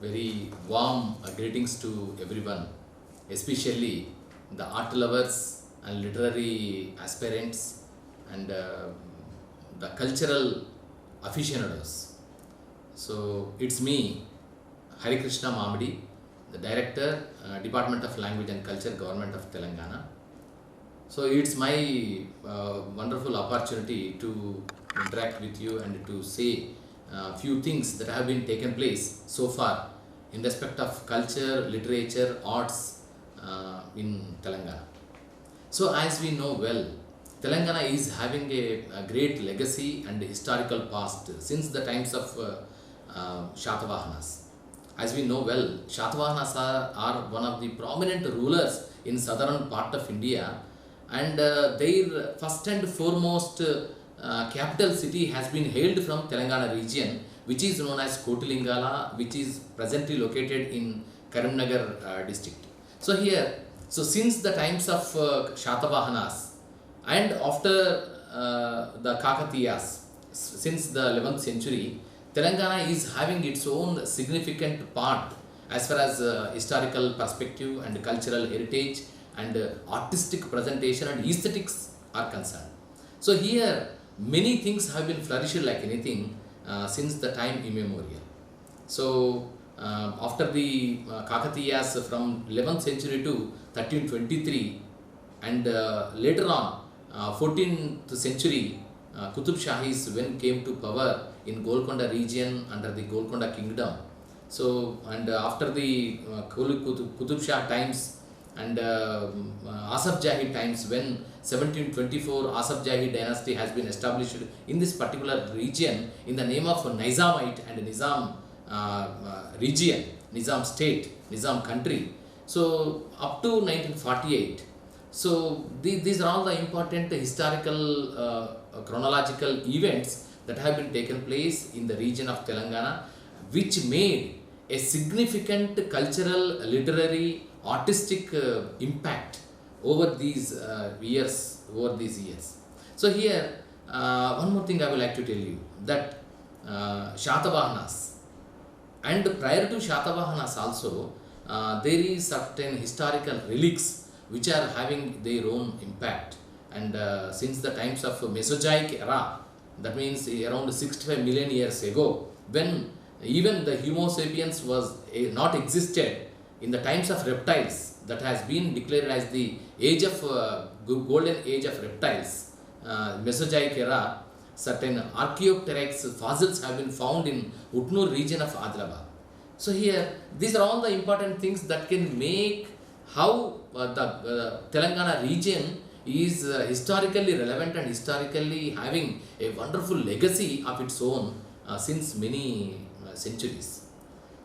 Very warm greetings to everyone, especially the art lovers and literary aspirants and the cultural aficionados. So it's me, Hari Krishna Mamadi, the Director, Department of Language and Culture, Government of Telangana. So it's my wonderful opportunity to interact with you and to say a few things that have been taken place so far in respect of culture, literature, arts in Telangana. So as we know well, Telangana is having a great legacy and historical past since the times of Shatavahanas. As we know well, Shatavahanas are one of the prominent rulers in southern part of India, and their first and foremost capital city has been hailed from Telangana region, which is known as Kotilingala, which is presently located in Karimnagar district. So since the times of Shatavahanas and after the Kakatiyas, since the 11th century, Telangana is having its own significant part as far as historical perspective and cultural heritage and artistic presentation and aesthetics are concerned. So here many things have been flourished like anything since the time immemorial. So after the Kakatiyas from 11th century to 1323 and later on 14th century Qutub Shahis when came to power in Golconda region under the Golconda kingdom. So and after the Qutub Shah times and Asaf Jahi times, when 1724 Asaf Jahi dynasty has been established in this particular region in the name of Nizamite and Nizam region, Nizam state, Nizam country. So up to 1948. So these are all the important historical chronological events that have been taken place in the region of Telangana, which made a significant cultural, literary, artistic impact over these years. So here, one more thing I would like to tell you, that Shatavahanas, and prior to Shatavahanas also, there is certain historical relics which are having their own impact. And since the times of Mesozoic era, that means around 65 million years ago, when even the Homo sapiens was not existed, in the times of reptiles, that has been declared as the age of golden age of reptiles, Mesozoic era, certain Archaeopteryx fossils have been found in Utnur region of Adilabad. So here, these are all the important things that can make how the Telangana region is historically relevant and historically having a wonderful legacy of its own since many centuries.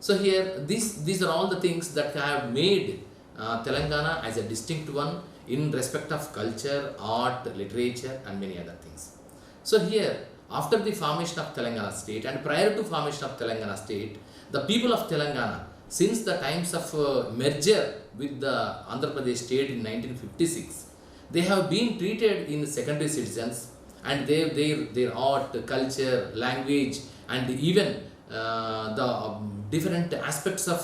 So here, these are all the things that have made Telangana as a distinct one in respect of culture, art, literature and many other things. So here, after the formation of Telangana state and prior to formation of Telangana state, the people of Telangana, since the times of merger with the Andhra Pradesh state in 1956, they have been treated in secondary citizens, and their art, culture, language and even the different aspects of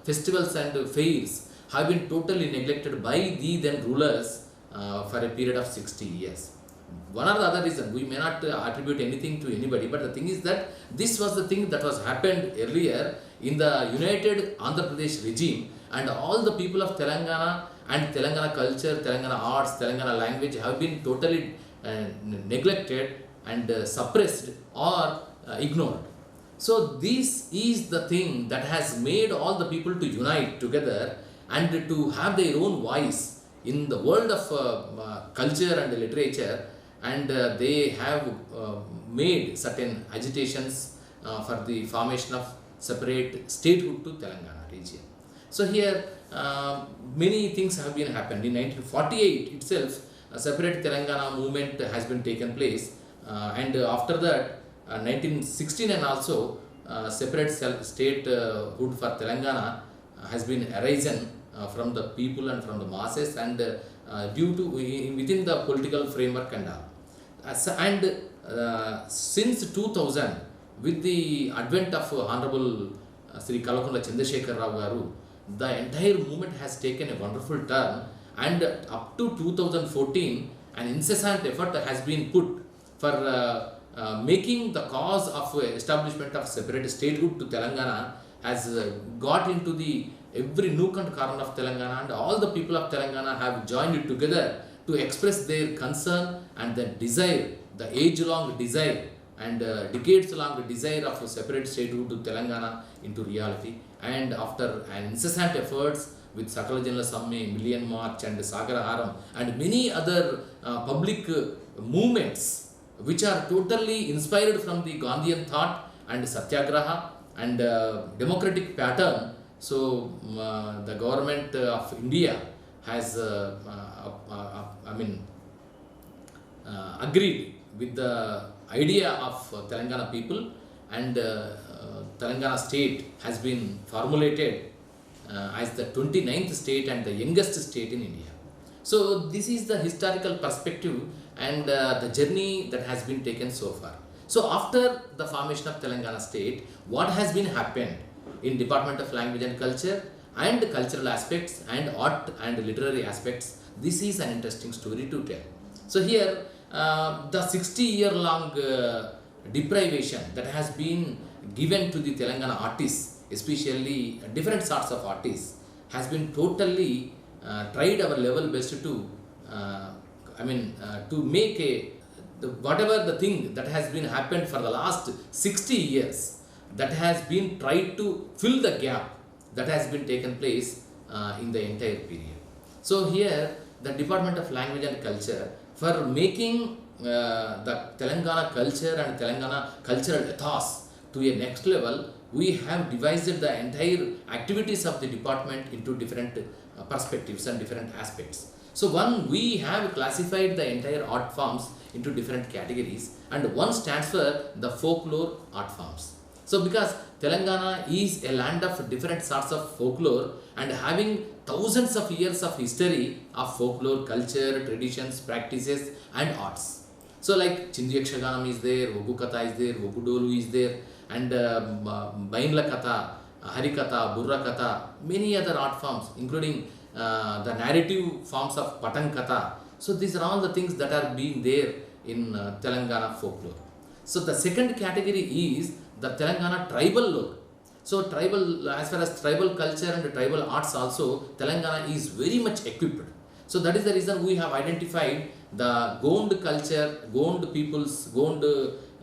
festivals and fairs have been totally neglected by the then rulers for a period of 60 years. One or the other reason, we may not attribute anything to anybody, but the thing is that this was the thing that was happened earlier in the united Andhra Pradesh regime, and all the people of Telangana and Telangana culture, Telangana arts, Telangana language have been totally neglected and suppressed or ignored. So this is the thing that has made all the people to unite together and to have their own voice in the world of culture and literature, and they have made certain agitations for the formation of separate statehood to Telangana region. So here many things have been happened. In 1948 itself, a separate Telangana movement has been taken place, and after that 1969 also separate statehood for Telangana has been arisen from the people and from the masses, and due to within the political framework and all. And since 2000, with the advent of Honorable Sri Kalakonda Chandrasekhar Rao Garu, the entire movement has taken a wonderful turn, and up to 2014, an incessant effort has been put for making the cause of establishment of separate statehood to Telangana has got into the every nook and corner of Telangana, and all the people of Telangana have joined together to express their concern and the desire, the age-long desire and decades-long desire of a separate statehood to Telangana into reality. And after an incessant efforts with Sakala Janala Samme, Million March and Sagara Haram and many other public movements which are totally inspired from the Gandhian thought and Satyagraha and democratic pattern. So the government of India has agreed with the idea of Telangana people, and Telangana state has been formulated as the 29th state and the youngest state in India. So this is the historical perspective and the journey that has been taken so far. So after the formation of Telangana state, what has been happened in Department of Language and Culture and cultural aspects and art and literary aspects, this is an interesting story to tell. So here the 60-year-long deprivation that has been given to the Telangana artists, especially different sorts of artists, has been totally tried our level best to to make whatever the thing that has been happened for the last 60 years, that has been tried to fill the gap that has been taken place in the entire period. So here the Department of Language and Culture, for making the Telangana culture and Telangana cultural ethos to a next level, we have devised the entire activities of the department into different perspectives and different aspects. So one, we have classified the entire art forms into different categories, and one stands for the folklore art forms. So because Telangana is a land of different sorts of folklore and having thousands of years of history of folklore, culture, traditions, practices and arts. So like Chindi Yakshaganam is there, Ogu Katha is there, Ogu Dolu is there, and Bainla Katha, Harikatha, Burra Katha, many other art forms including the narrative forms of Patan Katha. So these are all the things that are being there in Telangana folklore. So the second category is the Telangana tribal lore. So tribal, as far as tribal culture and tribal arts also, Telangana is very much equipped. So that is the reason we have identified the Gond culture, Gond peoples, Gond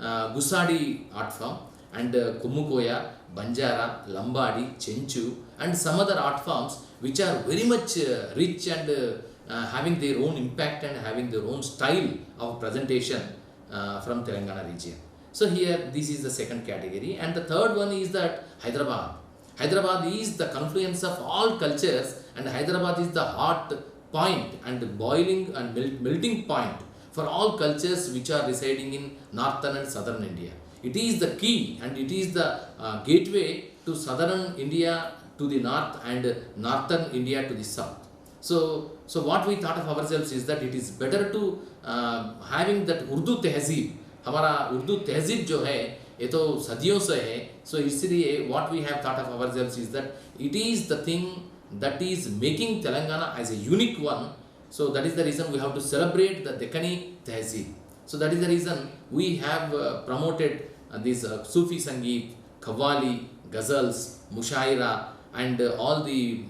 Gusadi art form, and Kumukoya, Banjara, Lambadi, Chenchu and some other art forms which are very much rich and having their own impact and having their own style of presentation from Telangana region. So here this is the second category, and the third one is that Hyderabad. Hyderabad is the confluence of all cultures, and Hyderabad is the heart point and boiling and melting point for all cultures which are residing in northern and southern India. It is the key and it is the gateway to southern India to the north and northern India to the south. So what we thought of ourselves is that it is better to having that Urdu tehzeeb. हमारा उर्दू तहजीब जो है ये तो सदियों से है. So इसलिए what we have thought of ourselves is that it is the thing that is making Telangana as a unique one. So that is the reason we have to celebrate the Deccani Tehzeeb. So that is the reason we have promoted this Sufi Sangeet, Qawwali, Ghazals, Mushaira and all the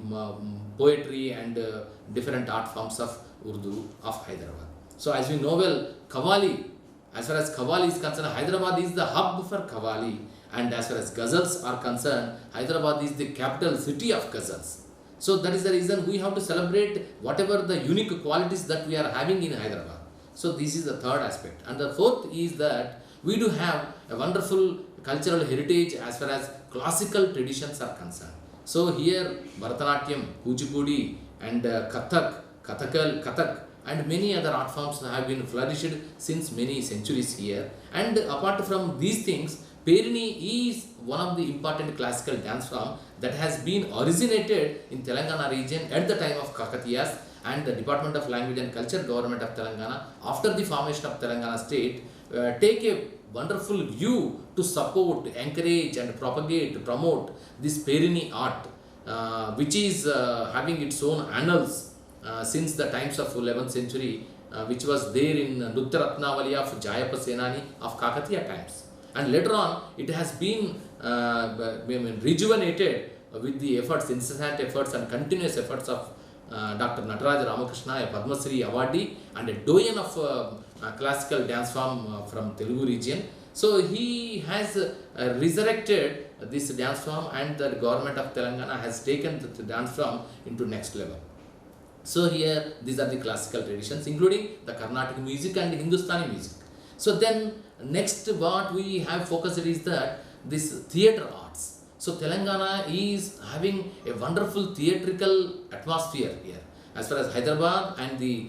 poetry and different art forms of Urdu of Hyderabad. So as we know well, Qawwali, as far as Qawwali is concerned, Hyderabad is the hub for Qawwali, and as far as Ghazals are concerned, Hyderabad is the capital city of Ghazals. So that is the reason we have to celebrate whatever the unique qualities that we are having in Hyderabad. So this is the third aspect. And the fourth is that we do have a wonderful cultural heritage as far as classical traditions are concerned. So here Bharatanatyam, Kuchipudi and Kathak and many other art forms have been flourished since many centuries here. And apart from these things, Perini is one of the important classical dance form that has been originated in Telangana region at the time of Kakatiyas, and the Department of Language and Culture, Government of Telangana, after the formation of Telangana state, take a wonderful view to support, encourage, and propagate, promote this Perini art, which is having its own annals since the times of 11th century, which was there in Nutyaratnavali of Jayapa Senani of Kakatiya times. And later on, it has been rejuvenated with the efforts, incessant efforts and continuous efforts of Dr. Nataraj Ramakrishna, a Padma Shri awardee and a doyen of classical dance form from Telugu region. So he has resurrected this dance form, and the government of Telangana has taken the dance form into next level. So here these are the classical traditions, including the Carnatic music and Hindustani music. So then next what we have focused is that this theatre arts. So Telangana is having a wonderful theatrical atmosphere here. As far as Hyderabad and the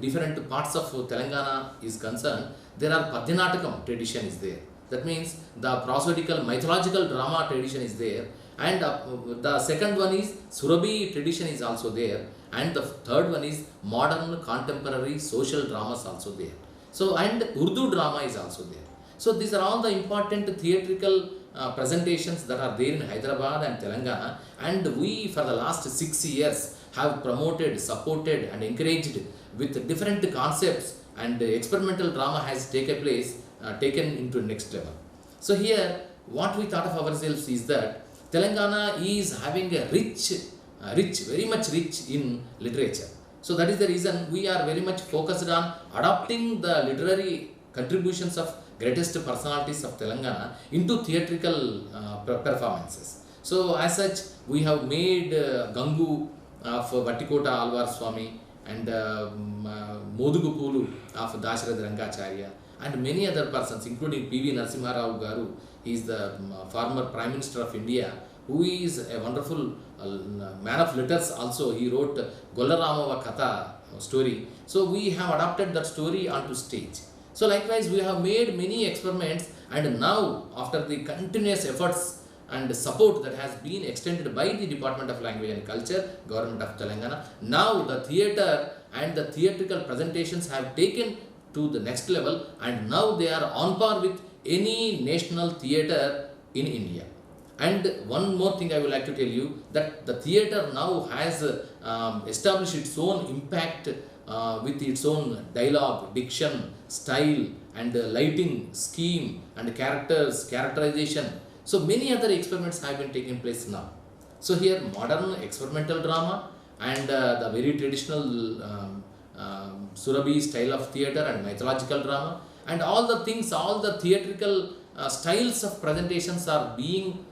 different parts of Telangana is concerned, there are Padhanatakam tradition is there. That means the prosodical mythological drama tradition is there, and the second one is Surabhi tradition is also there, and the third one is modern contemporary social dramas also there. So and Urdu drama is also there. So these are all the important theatrical presentations that are there in Hyderabad and Telangana, and we for the last 6 years have promoted, supported and encouraged with different concepts, and experimental drama has taken into next level. So here what we thought of ourselves is that Telangana is having a very much rich in literature. So that is the reason we are very much focused on adopting the literary contributions of greatest personalities of Telangana into theatrical performances. So as such, we have made Gangu of Vattikota Alvar Swami and Modugu Pulu of Dasharatha Rangacharya and many other persons, including P.V. Narasimha Rao Garu. He is the former Prime Minister of India, who is a wonderful man of letters also. He wrote Gollarama Katha story. So we have adapted that story onto stage. So likewise, we have made many experiments, and now after the continuous efforts and support that has been extended by the Department of Language and Culture, Government of Telangana, now the theatre and the theatrical presentations have taken to the next level, and now they are on par with any national theatre in India. And one more thing I would like to tell you, that the theatre now has established its own impact with its own dialogue, diction, style and lighting, scheme and characters, characterization. So many other experiments have been taking place now. So here modern experimental drama and the very traditional Surabhi style of theatre and mythological drama, and all the things, all the theatrical styles of presentations are being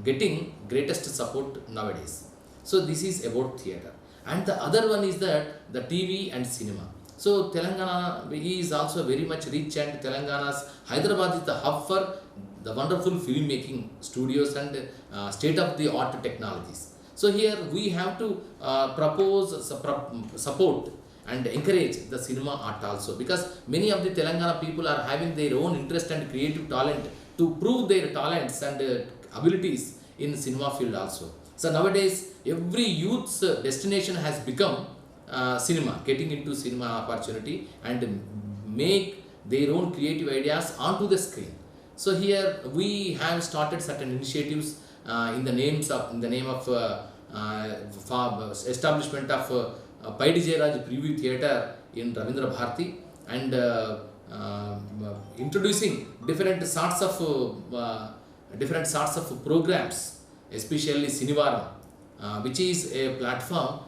getting greatest support nowadays. So this is about theatre. And the other one is that the TV and cinema. So Telangana is also very much rich, and Telangana's Hyderabad is the hub for the wonderful filmmaking studios and state-of-the-art technologies. So here we have to propose, support and encourage the cinema art also, because many of the Telangana people are having their own interest and creative talent to prove their talents and abilities in cinema field also. So nowadays every youth's destination has become cinema, getting into cinema opportunity and make their own creative ideas onto the screen. So here we have started certain initiatives in the name of establishment of Pai Jayaraj Preview Theatre in Ravindra Bharati, and introducing different sorts of programs, especially Sinivaram, which is a platform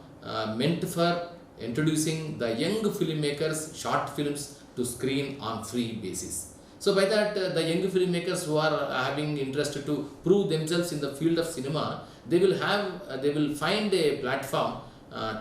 meant for introducing the young filmmakers short films to screen on free basis. So by that, the young filmmakers who are having interest to prove themselves in the field of cinema, they will find a platform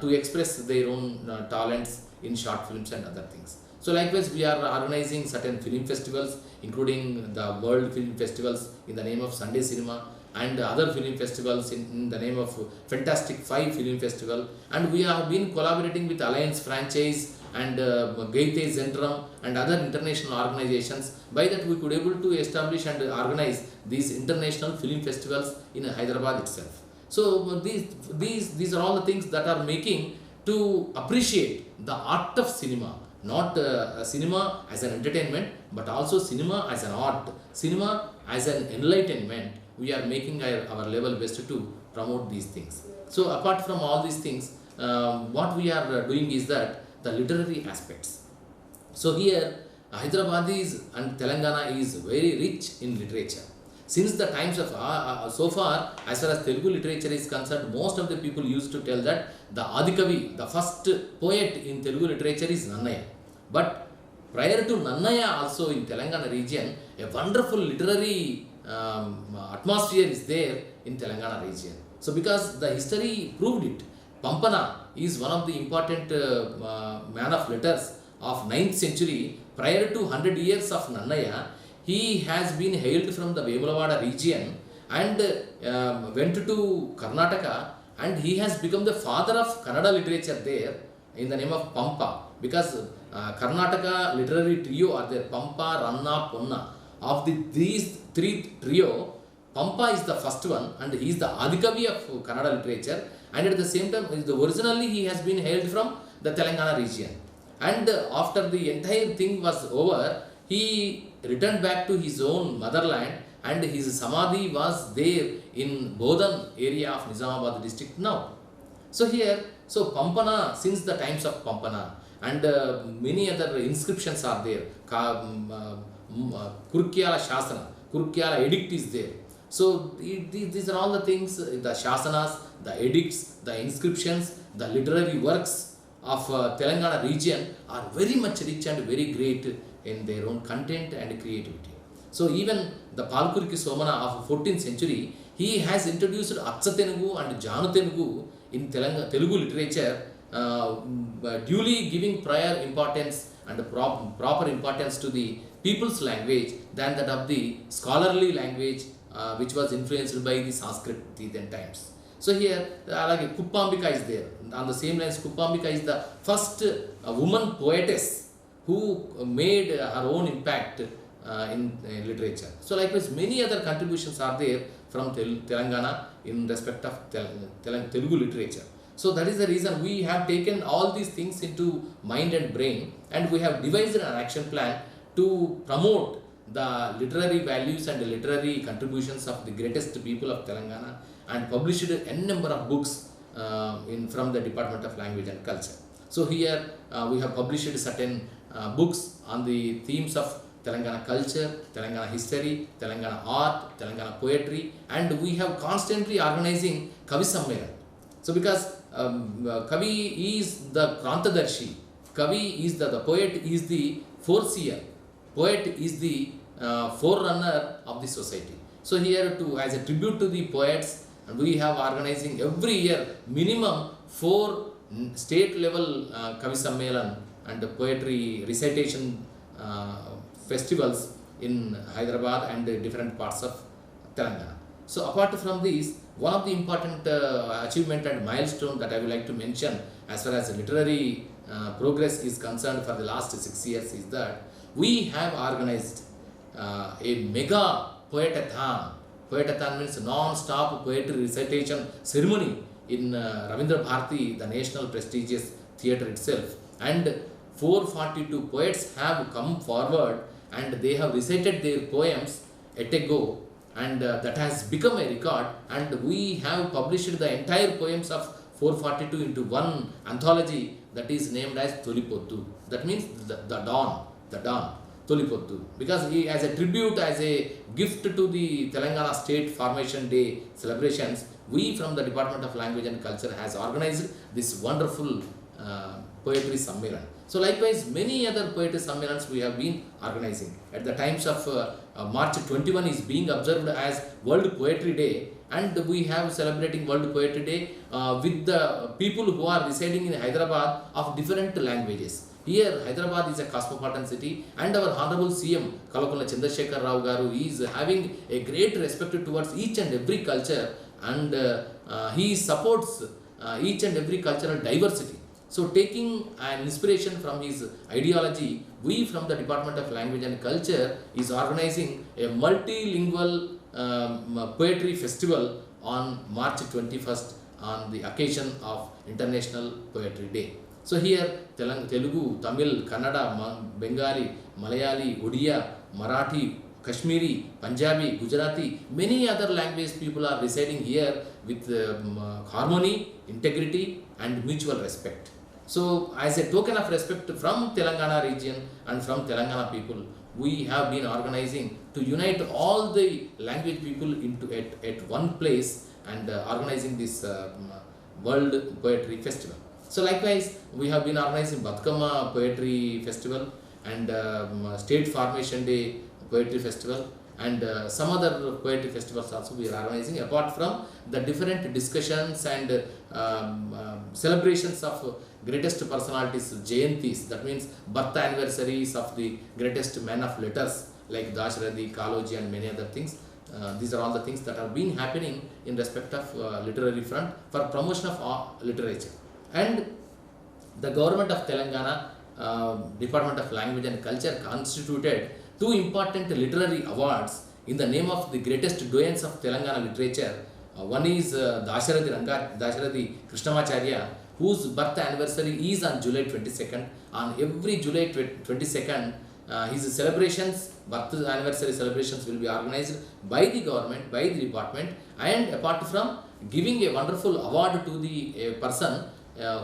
to express their own talents in short films and other things. So likewise, we are organizing certain film festivals, including the World Film Festivals in the name of Sunday Cinema, and other film festivals in the name of Fantastic Five Film Festival. And we have been collaborating with Alliance Franchise and Gaite Zentrum and other international organizations. By that, we could able to establish and organize these international film festivals in Hyderabad itself. So these are all the things that are making to appreciate the art of cinema, not cinema as an entertainment, but also cinema as an art, cinema as an enlightenment. We are making our level best to promote these things. So apart from all these things, what we are doing is that the literary aspects. So here, Hyderabadis and Telangana is very rich in literature. Since the times of so far, as far as Telugu literature is concerned, most of the people used to tell that the Adikavi, the first poet in Telugu literature is Nannaya. But prior to Nannaya, also in Telangana region, a wonderful literary atmosphere is there in Telangana region. So because the history proved it, Pampana is one of the important man of letters of 9th century. Prior to 100 years of Nannaya, he has been hailed from the Vemulavada region and went to Karnataka, and he has become the father of Kannada literature there in the name of Pampa, because Karnataka literary trio are there, Pampa, Ranna, Ponna. Of these three trio, Pampa is the first one and he is the Adikavi of Kannada literature, and at the same time originally he has been hailed from the Telangana region. And after the entire thing was over, he returned back to his own motherland, and his samadhi was there in Bodhan area of Nizamabad district now. So here, so Pampana, since the times of Pampana, and many other inscriptions are there. Kurkyala Shasana, Kurkyala edict is there. So these are all the things, the Shasanas, the edicts, the inscriptions, the literary works of Telangana region are very much rich and very great in their own content and creativity. So even the Palkurki Somana of 14th century, he has introduced Atsa Telugu and Janu Telugu in Telugu literature, duly giving prior importance and proper importance to the people's language than that of the scholarly language which was influenced by the Sanskrit then times. So here, like Kuppambika is there. On the same lines, Kuppambika is the first woman poetess who made her own impact in literature. So likewise, many other contributions are there from Telangana in respect of Telugu literature. So that is the reason we have taken all these things into mind and brain, and we have devised an action plan to promote the literary values and the literary contributions of the greatest people of Telangana, and published n number of books from the Department of Language and Culture. So here we have published certain books on the themes of Telangana culture, Telangana history, Telangana art, Telangana poetry, and we have constantly organizing Kavi Sammelan. So because Kavi is the Krantadarshi, Kavi is the poet is the foreseer, poet is the forerunner of the society. So here as a tribute to the poets, we have organizing every year minimum 4 state level Kavi Sammelan and poetry recitation festivals in Hyderabad and different parts of Telangana. So apart from this, one of the important achievement and milestone that I would like to mention as far as literary progress is concerned for the last 6 years is that we have organized a mega poetathon. Poetathon means non-stop poetry recitation ceremony in Ravindra Bharati, the national prestigious theatre itself. And 442 poets have come forward and they have recited their poems at a go, and that has become a record, and we have published the entire poems of 442 into one anthology that is named as Tolipoddu. That means the dawn, Tolipoddu. Because as a tribute, as a gift to the Telangana State Formation Day celebrations, we from the Department of Language and Culture has organized this wonderful poetry sammelan. So likewise, many other poetry sammelans we have been organizing. At the times of March 21 is being observed as World Poetry Day, and we have celebrating World Poetry Day with the people who are residing in Hyderabad of different languages. Here, Hyderabad is a cosmopolitan city, and our Honorable CM Kalakulla Chandrasekhar Rao Garu is having a great respect towards each and every culture, and he supports each and every cultural diversity. So taking an inspiration from his ideology, we from the Department of Language and Culture is organizing a multilingual poetry festival on March 21st on the occasion of International Poetry Day. So here Telugu, Tamil, Kannada, Bengali, Malayali, Odia, Marathi, Kashmiri, Punjabi, Gujarati, many other language people are residing here with harmony, integrity and mutual respect. So as a token of respect from Telangana region and from Telangana people, we have been organizing to unite all the language people into at one place and organizing this World Poetry Festival. So likewise, we have been organizing Batkama Poetry Festival and State Formation Day Poetry Festival and some other poetry festivals also we are organizing, apart from the different discussions and celebrations of greatest personalities, Jayantis, that means birth anniversaries of the greatest men of letters like Dasharathy, Kaloji and many other things. These are all the things that are being happening in respect of literary front for promotion of literature. And the government of Telangana, Department of Language and Culture constituted two important literary awards in the name of the greatest doyens of Telangana literature. One is Dasharathy Krishnamacharya, whose birth anniversary is on July 22nd. On every July 22nd, his celebrations, birth anniversary celebrations will be organized by the government, by the department, and apart from giving a wonderful award to the person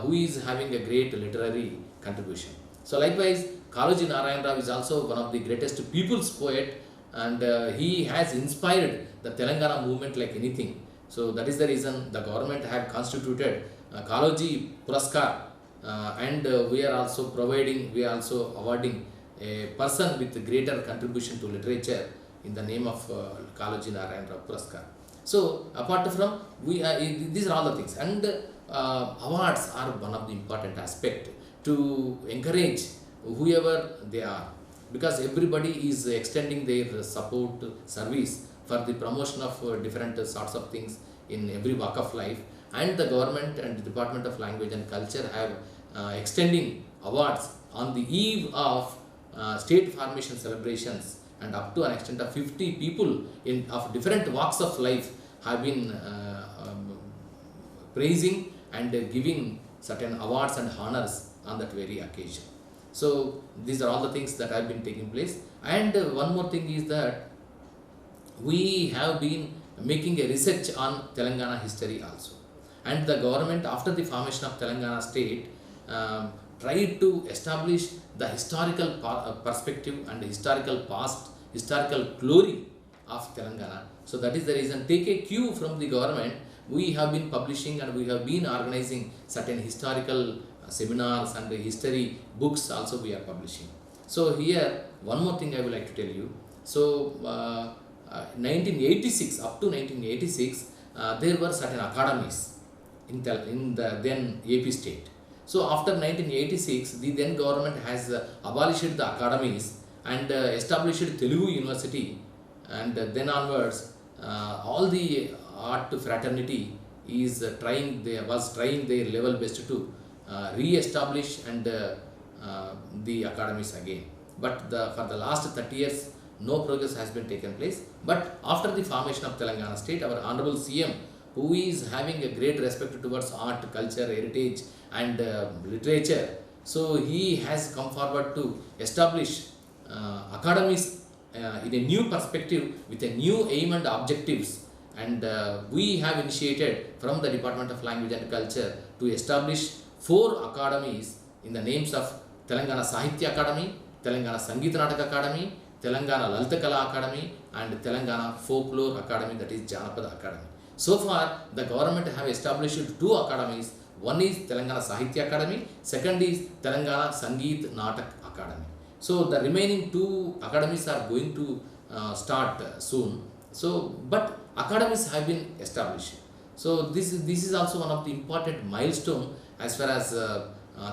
who is having a great literary contribution. So likewise, Kaloji Narayan Rao is also one of the greatest people's poet, and he has inspired the Telangana movement like anything. So that is the reason the government have constituted Kaloji Puraskar, and we are also awarding a person with greater contribution to literature in the name of Kaloji Narayan Rao Puraskar. So apart from these are all the things, and awards are one of the important aspect to encourage whoever they are, because everybody is extending their support service for the promotion of different sorts of things in every walk of life, and the government and the Department of Language and Culture have extending awards on the eve of state formation celebrations, and up to an extent of 50 people of different walks of life have been praising and giving certain awards and honors on that very occasion. So these are all the things that have been taking place. And one more thing is that we have been making a research on Telangana history also. And the government, after the formation of Telangana state, tried to establish the historical perspective and the historical past, historical glory of Telangana. So that is the reason, take a cue from the government, we have been publishing and we have been organizing certain historical seminars and history books also we are publishing. So here, one more thing I would like to tell you. So 1986, up to 1986, there were certain academies in the then AP state. So after 1986, the then government has abolished the academies and established Telugu University, and then onwards all the art fraternity was trying their level best to re-establish and the academies again. But for the last 30 years, no progress has been taken place. But after the formation of Telangana state, our Honorable CM, who is having a great respect towards art, culture, heritage and literature, so he has come forward to establish academies in a new perspective with a new aim and objectives. And we have initiated from the Department of Language and Culture to establish 4 academies in the names of Telangana Sahitya Academy, Telangana Sangeet Nataka Academy, Telangana Lalita Kala Academy and Telangana Folklore Academy, that is Janapada Academy. So far, the government have established 2 academies. One is Telangana Sahitya Academy, second is Telangana Sangeet Natak Academy. So the remaining 2 academies are going to start soon. So, but academies have been established. So this is also one of the important milestone as far as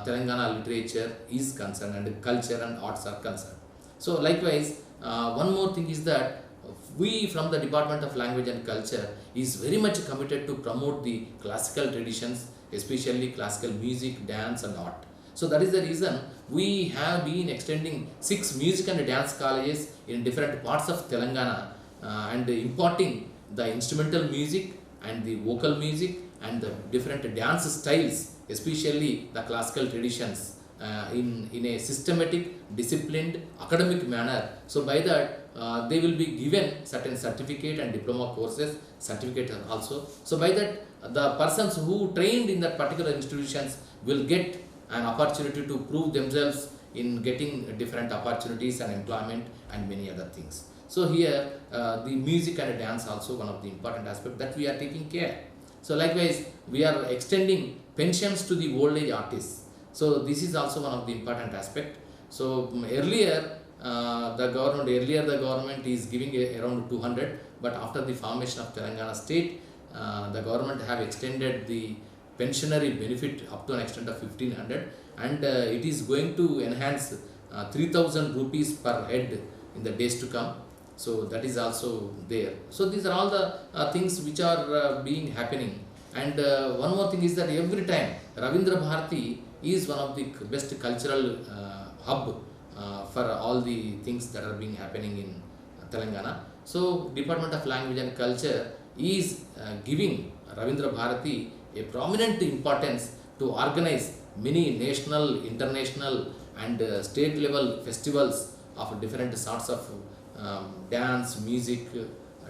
Telangana literature is concerned and culture and arts are concerned. So likewise, one more thing is that we from the Department of Language and Culture is very much committed to promote the classical traditions, especially classical music, dance and art. So that is the reason we have been extending 6 music and dance colleges in different parts of Telangana and imparting the instrumental music and the vocal music and the different dance styles, especially the classical traditions, in a systematic, disciplined, academic manner. So by that, they will be given certain certificate and diploma courses, certificate also. So by that, the persons who trained in that particular institutions will get an opportunity to prove themselves in getting different opportunities and employment and many other things. So here, the music and dance also one of the important aspect that we are taking care. So likewise, we are extending pensions to the old age artists. So this is also one of the important aspect. So earlier, the government is giving around 200, but after the formation of Telangana state, the government have extended the pensionary benefit up to an extent of 1500, and it is going to enhance 3000 rupees per head in the days to come. So that is also there. So these are all the things which are being happening. And one more thing is that every time Ravindra Bharati is one of the best cultural hub for all the things that are being happening in Telangana. So Department of Language and Culture is giving Ravindra Bharati a prominent importance to organize many national, international and state level festivals of different sorts of dance, music,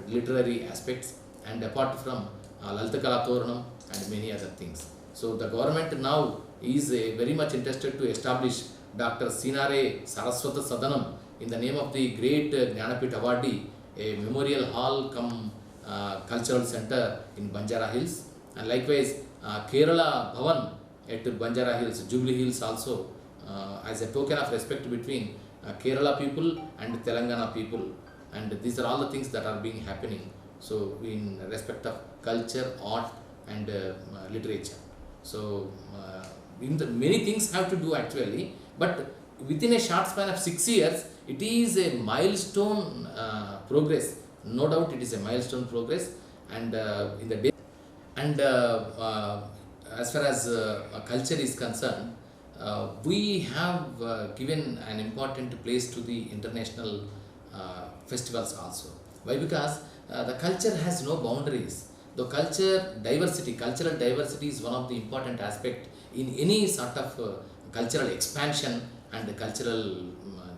literary aspects, and apart from Lalita Kala Toranam and many other things. So the government now is very much interested to establish Dr. Sinare Saraswata Sadanam in the name of the great Jnanapith awardee, a memorial hall cum cultural center in Banjara Hills, and likewise Kerala Bhavan at Banjara Hills, Jubilee Hills also, as a token of respect between Kerala people and Telangana people. And these are all the things that are being happening. So in respect of culture, art and literature. So many things have to do actually, but within a short span of 6 years, it is a milestone progress. No doubt it is a milestone progress, and in the day. And as far as culture is concerned, we have given an important place to the international festivals also. Why? Because the culture has no boundaries. The cultural diversity is one of the important aspect in any sort of cultural expansion and cultural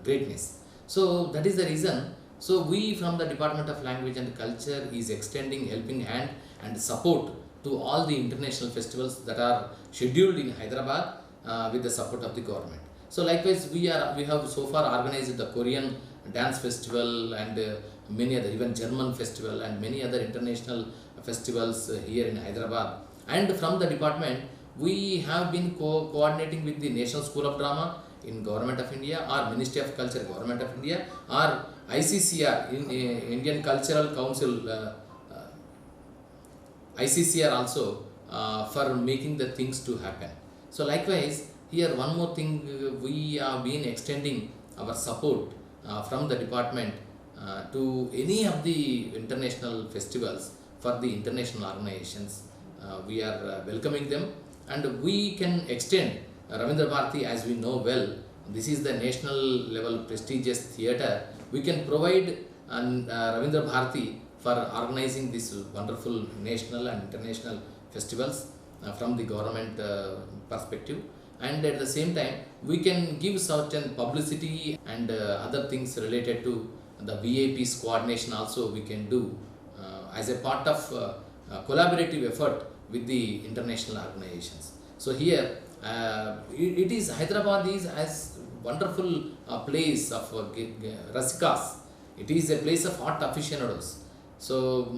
greatness. So that is the reason. So we from the Department of Language and Culture is extending helping hand and support to all the international festivals that are scheduled in Hyderabad with the support of the government. So likewise, we have so far organized the Korean dance festival and many other, even German festival and many other international festivals here in Hyderabad. And from the department, we have been coordinating with the National School of Drama in Government of India, or Ministry of Culture, Government of India, or ICCR, Indian Cultural Council, ICCR also, for making the things to happen. So likewise, here one more thing, we have been extending our support from the department to any of the international festivals for the international organizations. We are welcoming them, and we can extend Ravindra Bharati, as we know well. This is the national level prestigious theatre. We can provide Ravindra Bharati for organizing these wonderful national and international festivals from the government perspective, and at the same time we can give certain publicity and other things related to the VIPs coordination also we can do as a part of collaborative effort with the international organizations. So here it is Hyderabad is as wonderful place of Rasikas. It is a place of art aficionados. So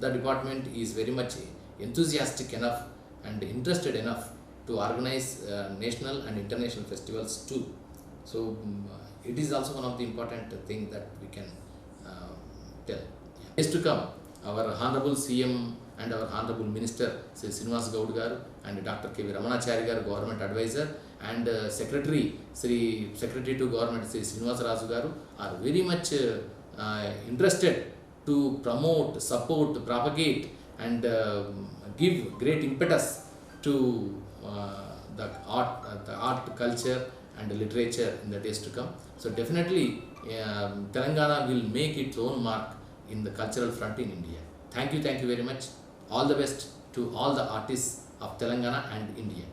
the department is very much enthusiastic enough and interested enough to organize national and international festivals too. So it is also one of the important things that we can tell. Days to come, our Honorable CM and our Honorable Minister Sri Srinivas Gaud garu and Dr. K.V. Ramanachari garu, Government Advisor, and Secretary to Government Sri Srinivas Raju garu are very much interested to promote, support, propagate and give great impetus to the art, culture and literature in the days to come. So definitely Telangana will make its own mark in the cultural front in India. Thank you very much. All the best to all the artists of Telangana and India.